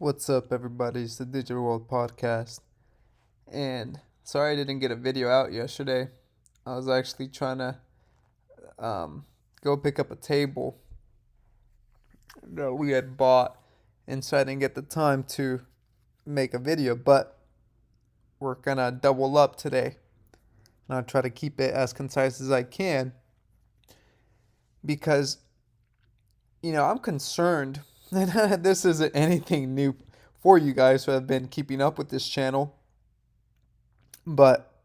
What's up, everybody? It's the Digital World Podcast. And sorry I didn't get a video out yesterday. I was actually trying to um, go pick up a table that we had bought, and so I didn't get the time to make a video. But we're gonna double up today, and I'll try to keep it as concise as I can because, I'm concerned, and this isn't anything new for you guys who have been keeping up with this channel, but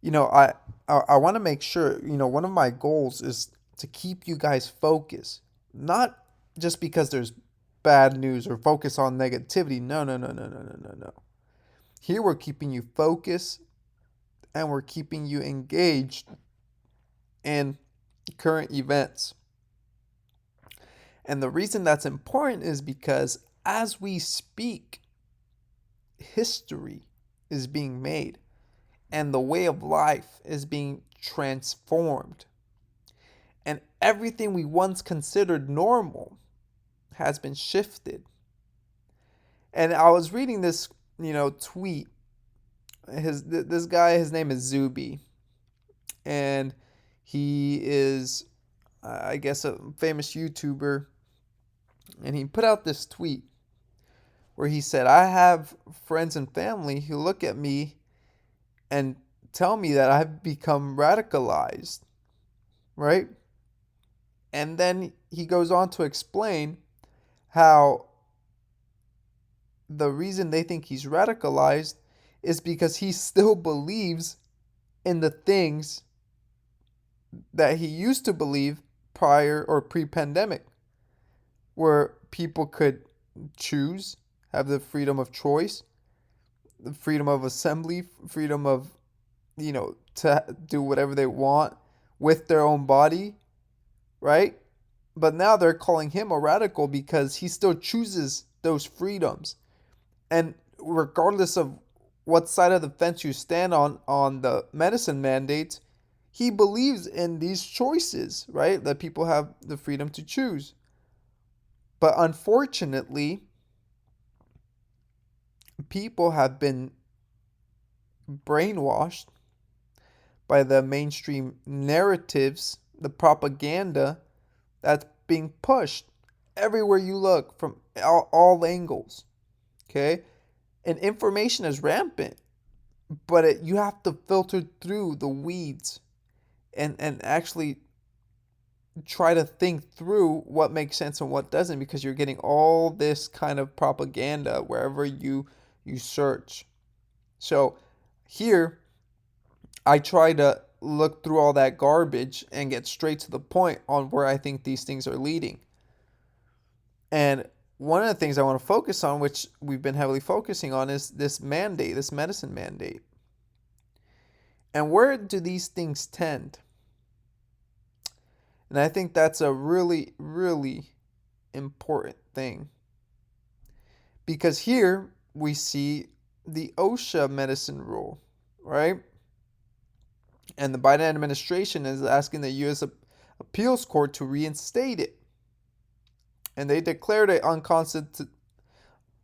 you know, I I want to make sure, one of my goals is to keep you guys focused, not just because there's bad news or focus on negativity. No, no, no, no, no, no, no, no. Here we're keeping you focused and we're keeping you engaged in current events. And the reason that's important is because as we speak, history is being made and the way of life is being transformed. And everything we once considered normal has been shifted. And I was reading this, tweet. This guy, his name is Zuby, and he is, I guess, a famous YouTuber. And he put out this tweet where he said, "I have friends and family who look at me and tell me that I've become radicalized, right?" And then he goes on to explain how the reason they think he's radicalized is because he still believes in the things that he used to believe prior or pre-pandemic, where people could choose, have the freedom of choice, the freedom of assembly, freedom of, to do whatever they want with their own body, right? But now they're calling him a radical because he still chooses those freedoms. And regardless of what side of the fence you stand on the medicine mandates, he believes in these choices, right? That people have the freedom to choose. But unfortunately, people have been brainwashed by the mainstream narratives, the propaganda that's being pushed everywhere you look from all angles. Okay? And information is rampant, but you have to filter through the weeds and actually try to think through what makes sense and what doesn't, because you're getting all this kind of propaganda wherever you search. So here I try to look through all that garbage and get straight to the point on where I think these things are leading. And one of the things I want to focus on, which we've been heavily focusing on, is this mandate, this medicine mandate. And where do these things tend? And I think that's a really, really important thing. Because here we see the OSHA medicine rule, right? And the Biden administration is asking the U.S. Appeals Court to reinstate it. And they declared it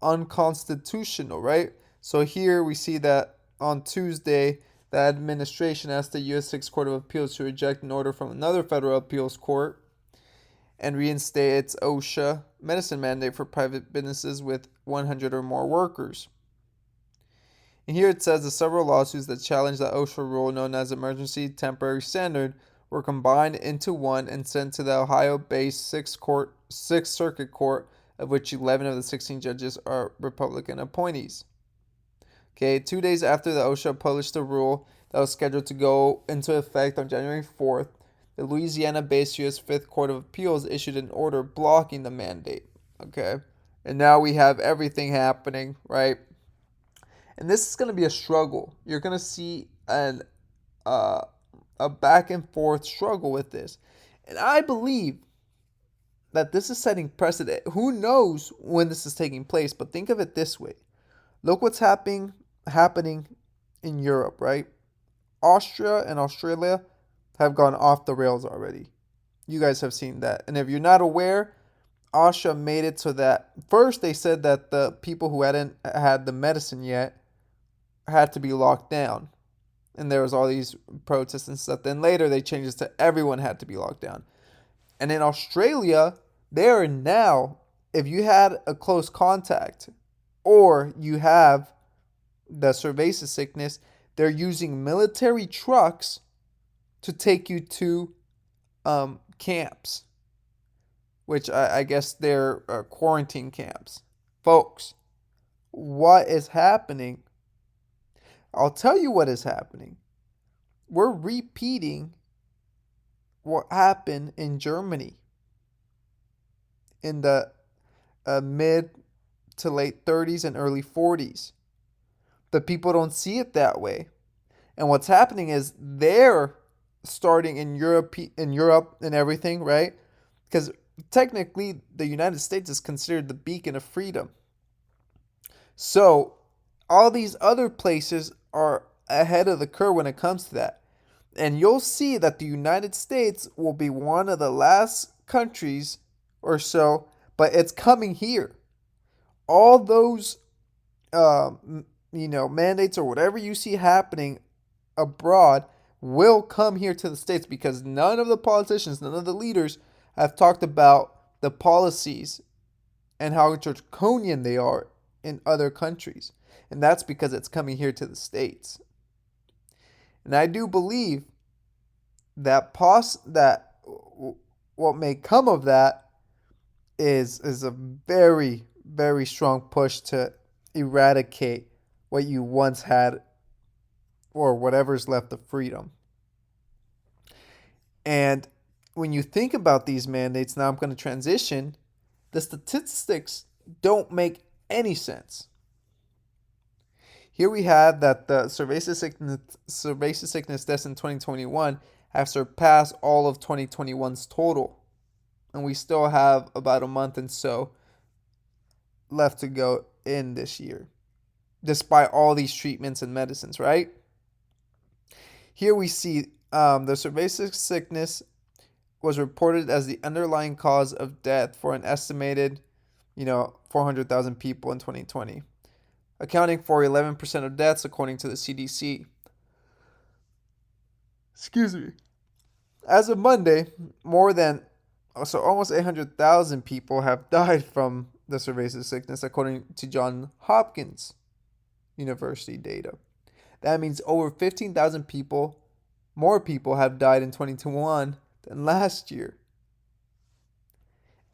unconstitutional, right? So here we see that on Tuesday, the administration asked the U.S. Sixth Court of Appeals to reject an order from another federal appeals court and reinstate its OSHA medicine mandate for private businesses with 100 or more workers. And here it says the several lawsuits that challenge the OSHA rule, known as Emergency Temporary Standard, were combined into one and sent to the Ohio-based Sixth Circuit Court, of which 11 of the 16 judges are Republican appointees. Okay, 2 days after the OSHA published the rule that was scheduled to go into effect on January 4th, the Louisiana-based U.S. Fifth Court of Appeals issued an order blocking the mandate. Okay, and now we have everything happening, right? And this is going to be a struggle. You're going to see a back and forth struggle with this. And I believe that this is setting precedent. Who knows when this is taking place, but think of it this way. Look what's happening in Europe, right? Austria and Australia have gone off the rails already. You guys have seen that. And if you're not aware, Austria made it so that first they said that the people who hadn't had the medicine yet had to be locked down. And there was all these protests and stuff. Then later they changed it to everyone had to be locked down. And in Australia, they are now, if you had a close contact or you have the cerveza sickness, they're using military trucks to take you to camps, which I guess they're quarantine camps. Folks, what is happening? I'll tell you what is happening. We're repeating what happened in Germany in the mid to late 30s and early 40s. But people don't see it that way. And what's happening is they're starting in Europe and everything, right? Because technically the United States is considered the beacon of freedom. So all these other places are ahead of the curve when it comes to that. And you'll see that the United States will be one of the last countries or so, but it's coming here. All those, mandates or whatever you see happening abroad will come here to the States because none of the politicians, none of the leaders have talked about the policies and how draconian they are in other countries. And that's because it's coming here to the States. And I do believe that what may come of that is a very, very strong push to eradicate what you once had or whatever's left of freedom. And when you think about these mandates, now I'm going to transition, the statistics don't make any sense. Here we have that the cerveza sickness deaths in 2021 have surpassed all of 2021's total. And we still have about a month and so left to go in this year, despite all these treatments and medicines, right? Here we see the cerveza sickness was reported as the underlying cause of death for an estimated, 400,000 people in 2020, accounting for 11% of deaths according to the CDC. Excuse me. As of Monday, almost 800,000 people have died from the cerveza sickness according to Johns Hopkins University data. That means over 15,000 more people have died in 2021 than last year.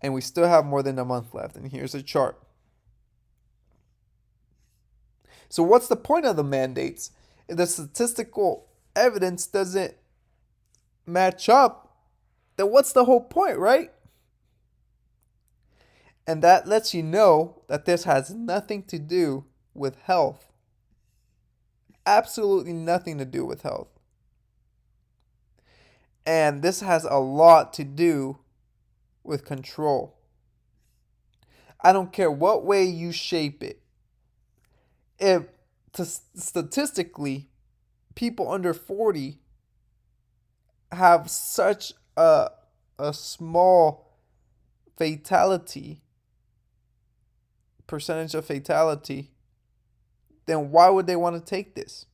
And we still have more than a month left. And here's a chart. So what's the point of the mandates? If the statistical evidence doesn't match up, then what's the whole point, right? And that lets you know that this has nothing to do with health. Absolutely nothing to do with health. And this has a lot to do with control. I don't care what way you shape it. If statistically people under 40 have such a small percentage of fatality, then why would they want to take this?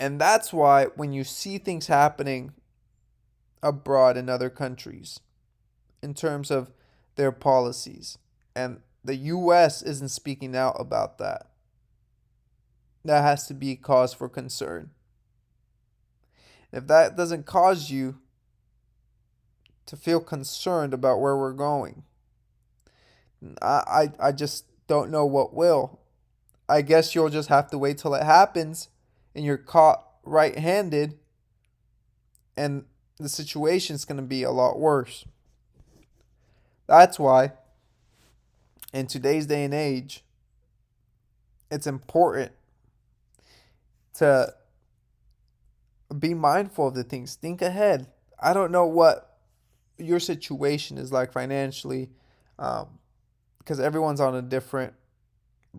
And that's why when you see things happening abroad in other countries in terms of their policies, and the US isn't speaking out about that, that has to be cause for concern. If that doesn't cause you to feel concerned about where we're going, I just don't know what will. I guess you'll just have to wait till it happens and you're caught right-handed and the situation's going to be a lot worse. That's why in today's day and age, it's important to be mindful of the things. Think ahead. I don't know what your situation is like financially, because everyone's on a different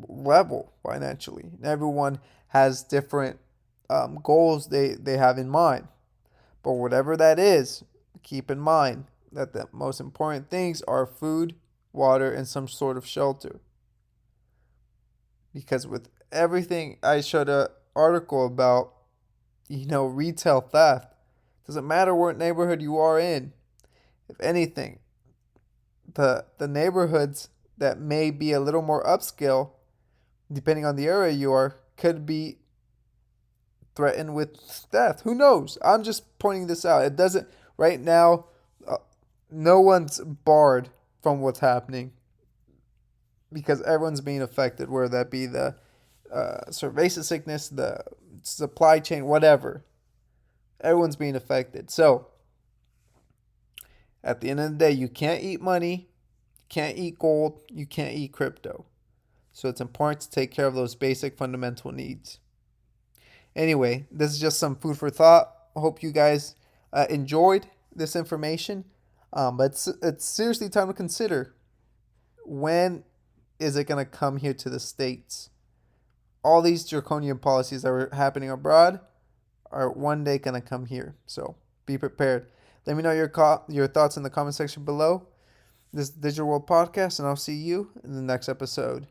level financially. Everyone has different goals they have in mind. But whatever that is, Keep in mind that the most important things are food, water, and some sort of shelter. Because with everything, I showed an article about, retail theft. Doesn't matter what neighborhood you are in. If anything, the neighborhoods that may be a little more upscale, depending on the area you are, could be threatened with theft. Who knows? I'm just pointing this out. It doesn't, right now, no one's barred from what's happening because everyone's being affected, whether that be the cerveza sickness, the supply chain, whatever. Everyone's being affected. So, at the end of the day, you can't eat money, you can't eat gold, you can't eat crypto. So, it's important to take care of those basic fundamental needs. Anyway, this is just some food for thought. I hope you guys enjoyed this information. But it's seriously time to consider, when is it going to come here to the States? All these draconian policies that are happening abroad are one day going to come here. So be prepared. Let me know your thoughts in the comment section below. This is Digital World Podcast, and I'll see you in the next episode.